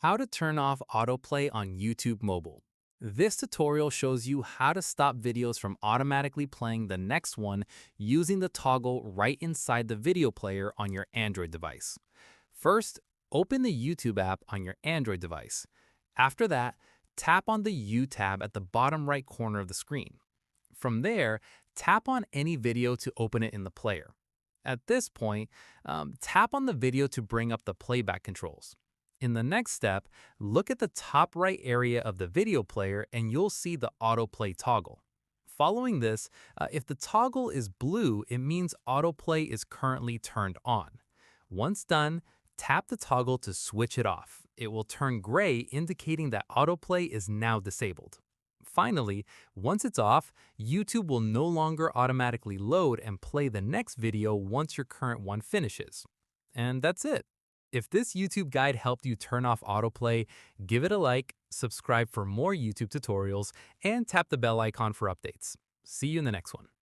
How to turn off autoplay on YouTube mobile. This tutorial shows you how to stop videos from automatically playing the next one using the toggle right inside the video player on your Android device. First, open the YouTube app on your Android device. After that, tap on the U tab at the bottom right corner of the screen. From there, tap on any video to open it in the player. At this point, tap on the video to bring up the playback controls. In the next step, look at the top right area of the video player and you'll see the autoplay toggle. Following this, if the toggle is blue, it means autoplay is currently turned on. Once done, tap the toggle to switch it off. It will turn gray, indicating that autoplay is now disabled. Finally, once it's off, YouTube will no longer automatically load and play the next video once your current one finishes. And that's it. If this YouTube guide helped you turn off autoplay, give it a like, subscribe for more YouTube tutorials, and tap the bell icon for updates. See you in the next one.